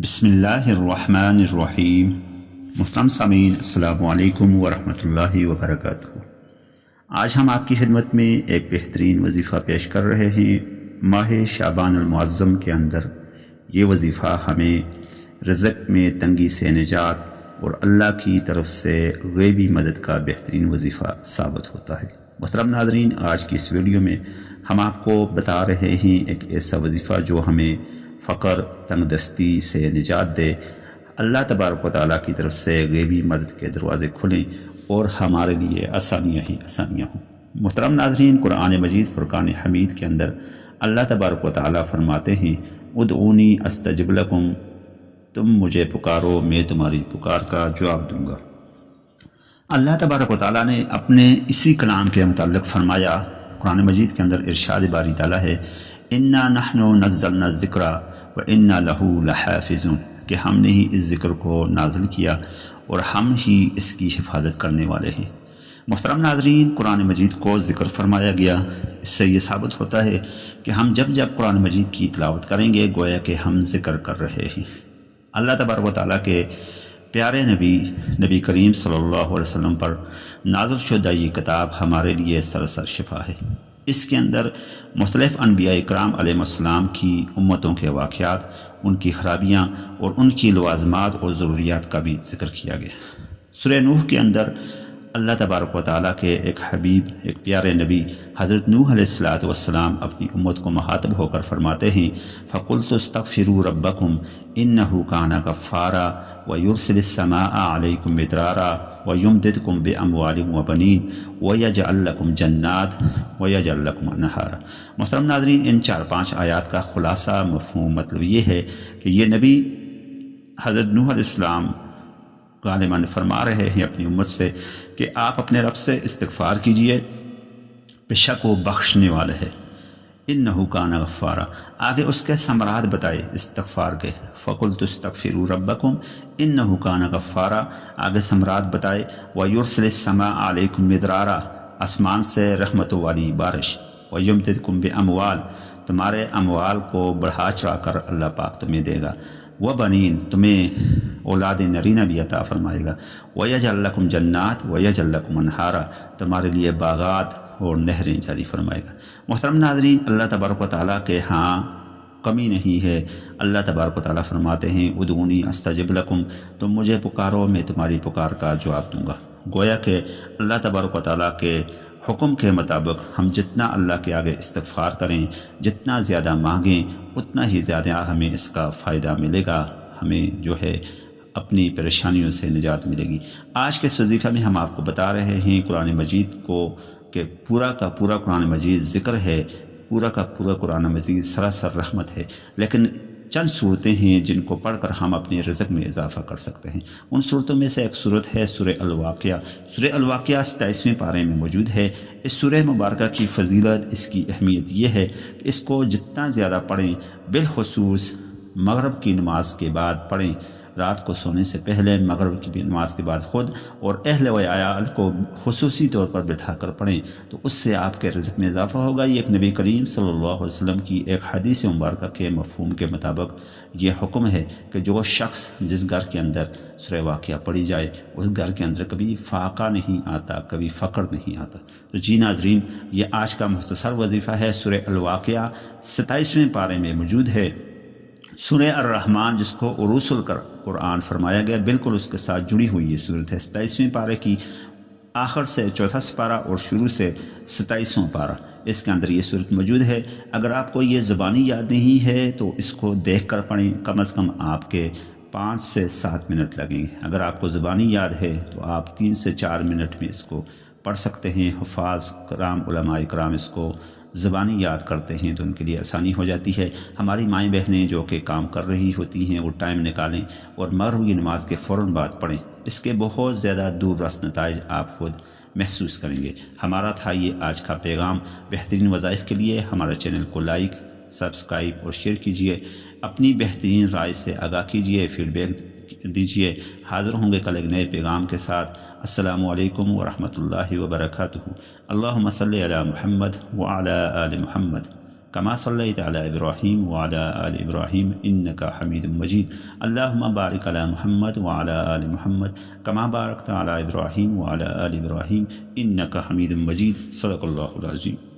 بسم اللہ الرحمن الرحیم۔ محترم سامعین، السلام علیکم ورحمۃ اللہ وبرکاتہ۔ آج ہم آپ کی خدمت میں ایک بہترین وظیفہ پیش کر رہے ہیں۔ ماہ شعبان المعظم کے اندر یہ وظیفہ ہمیں رزق میں تنگی سے نجات اور اللہ کی طرف سے غیبی مدد کا بہترین وظیفہ ثابت ہوتا ہے۔ محترم ناظرین، آج کی اس ویڈیو میں ہم آپ کو بتا رہے ہیں ایک ایسا وظیفہ جو ہمیں فقر تنگ دستی سے نجات دے، اللہ تبارک و تعالیٰ کی طرف سے غیبی مدد کے دروازے کھلیں اور ہمارے لیے آسانیاں ہی آسانیاں ہوں۔ محترم ناظرین، قرآن مجید فرقان حمید کے اندر اللہ تبارک و تعالیٰ فرماتے ہیں، ادعونی استجب لکم، تم مجھے پکارو میں تمہاری پکار کا جواب دوں گا۔ اللہ تبارک و تعالیٰ نے اپنے اسی کلام کے متعلق فرمایا، قرآن مجید کے اندر ارشاد باری تعالیٰ ہے، انا نحن نزلنا الذکر وانا لہ لحافظون، کہ ہم نے ہی اس ذکر کو نازل کیا اور ہم ہی اس کی حفاظت کرنے والے ہیں۔ محترم ناظرین، قرآن مجید کو ذکر فرمایا گیا، اس سے یہ ثابت ہوتا ہے کہ ہم جب قرآن مجید کی تلاوت کریں گے گویا کہ ہم ذکر کر رہے ہیں۔ اللہ تبارک و تعالیٰ کے پیارے نبی کریم صلی اللہ علیہ وسلم پر نازل شدہ یہ کتاب ہمارے لیے سراسر شفا ہے۔ اس کے اندر مختلف انبیاء اکرام علیہ السلام کی امتوں کے واقعات، ان کی خرابیاں اور ان کی لوازمات اور ضروریات کا بھی ذکر کیا گیا۔ سورہ نوح کے اندر اللہ تبارک و تعالیٰ کے ایک حبیب، ایک پیارے نبی حضرت نوح علیہ السلام اپنی امت کو مخاطب ہو کر فرماتے ہیں، فَقُلْتُ اسْتَغْفِرُوا رَبَّكُمْ إِنَّهُ كَانَ غَفَّارًا وَيُرْسِلِ السَّمَاءَ عَلَيْكُمْ مِدْرَارًا وَيُمْدِدْكُمْ بِأَمْوَالٍ وَبَنِينَ وَيَجْعَلْ لَكُمْ جَنَّاتٍ وَيَجْعَلْ لَكُمْ أَنْهَارًا۔ محترم ناظرین، ان 4-5 آیات کا خلاصہ مفہوم مطلب یہ ہے کہ یہ نبی حضرت نوح علیہ السلام غالباً فرما رہے ہیں اپنی امت سے کہ آپ اپنے رب سے استغفار کیجئے، بے شک وہ بخشنے والا ہے۔ انہو کان غفارا، آگے اس کے ثمرات بتائے استغفار کے، فقلت استغفروا ربکم انہو کان غفارا، آگے ثمرات بتائے، ویرسل السماء علیکم مدرارا، آسمان سے رحمتوں والی بارش، ویمددکم باموال، تمہارے اموال کو بڑھا چڑھا کر اللہ پاک تمہیں دے گا، وبنین، تمہیں اولاد نرینہ بھی عطا فرمائے گا، ویجعل لکم جنات ویجعل لکم انہارا، تمہارے لیے باغات اور نہریں جاری فرمائے گا۔ محترم ناظرین، اللہ تبارک و تعالیٰ کے ہاں کمی نہیں ہے۔ اللہ تبارک و تعالیٰ فرماتے ہیں، ادعونی استجب لکم، تم مجھے پکارو میں تمہاری پکار کا جواب دوں گا۔ گویا کہ اللہ تبارک و تعالیٰ کے حکم کے مطابق ہم جتنا اللہ کے آگے استغفار کریں، جتنا زیادہ مانگیں، اتنا ہی زیادہ ہمیں اس کا فائدہ ملے گا، ہمیں جو ہے اپنی پریشانیوں سے نجات ملے گی۔ آج کے اس وظیفہ میں ہم آپ کو بتا رہے ہیں قرآن مجید کو کہ پورا کا پورا قرآن مجید ذکر ہے، پورا کا پورا قرآن مجید سراسر رحمت ہے، لیکن چند صورتیں ہیں جن کو پڑھ کر ہم اپنے رزق میں اضافہ کر سکتے ہیں۔ ان صورتوں میں سے ایک صورت ہے سورہ الواقعہ۔ سورہ الواقعہ 27ویں پارے میں موجود ہے۔ اس سورہ مبارکہ کی فضیلت، اس کی اہمیت یہ ہے کہ اس کو جتنا زیادہ پڑھیں، بالخصوص مغرب کی نماز کے بعد پڑھیں، رات کو سونے سے پہلے مغرب کی نماز کے بعد خود اور اہل و عیال کو خصوصی طور پر بٹھا کر پڑھیں، تو اس سے آپ کے رزق میں اضافہ ہوگا۔ یہ ایک نبی کریم صلی اللہ علیہ وسلم کی ایک حدیث مبارکہ کے مفہوم کے مطابق یہ حکم ہے کہ جو شخص جس گھر کے اندر سورہ واقعہ پڑھی جائے، اس گھر کے اندر کبھی فاقہ نہیں آتا، کبھی فقر نہیں آتا۔ تو جی ناظرین، یہ آج کا مختصر وظیفہ ہے۔ سورہ الواقعہ 27ویں پارے میں موجود ہے۔ سورہ الرحمن، جس کو عروس القرآن فرمایا گیا، بالکل اس کے ساتھ جڑی ہوئی یہ صورت ہے۔ 27ویں پارے کی آخر سے 4تھا سپارہ اور شروع سے 27واں پارہ، اس کے اندر یہ صورت موجود ہے۔ اگر آپ کو یہ زبانی یاد نہیں ہے تو اس کو دیکھ کر پڑھیں، کم از کم آپ کے 5 سے 7 منٹ لگیں گے۔ اگر آپ کو زبانی یاد ہے تو آپ 3 سے 4 منٹ میں اس کو پڑھ سکتے ہیں۔ حفاظ کرام، علماء کرام اس کو زبانی یاد کرتے ہیں تو ان کے لیے آسانی ہو جاتی ہے۔ ہماری مائیں بہنیں جو کہ کام کر رہی ہوتی ہیں وہ ٹائم نکالیں اور مغرب کی نماز کے فوراً بعد پڑھیں، اس کے بہت زیادہ دور رس نتائج آپ خود محسوس کریں گے۔ ہمارا تھا یہ آج کا پیغام۔ بہترین وظائف کے لیے ہمارے چینل کو لائک، سبسکرائب اور شیئر کیجیے، اپنی بہترین رائے سے آگاہ کیجیے، فیڈ بیک دیجیے۔ حاضر ہوں گے کل ایک نئے پیغام کے ساتھ۔ السلام علیکم ورحمۃ اللہ وبرکاتہ۔ اللہم صلی علی محمد وعلی آل محمد۔ كما صليت على إبراهيم وعلى آل إبراهيم إنك حميد مجيد اللهم بارك على محمد وعلى آل محمد كما باركت على إبراهيم وعلى آل إبراهيم إنك حميد مجيد صدق الله العظيم.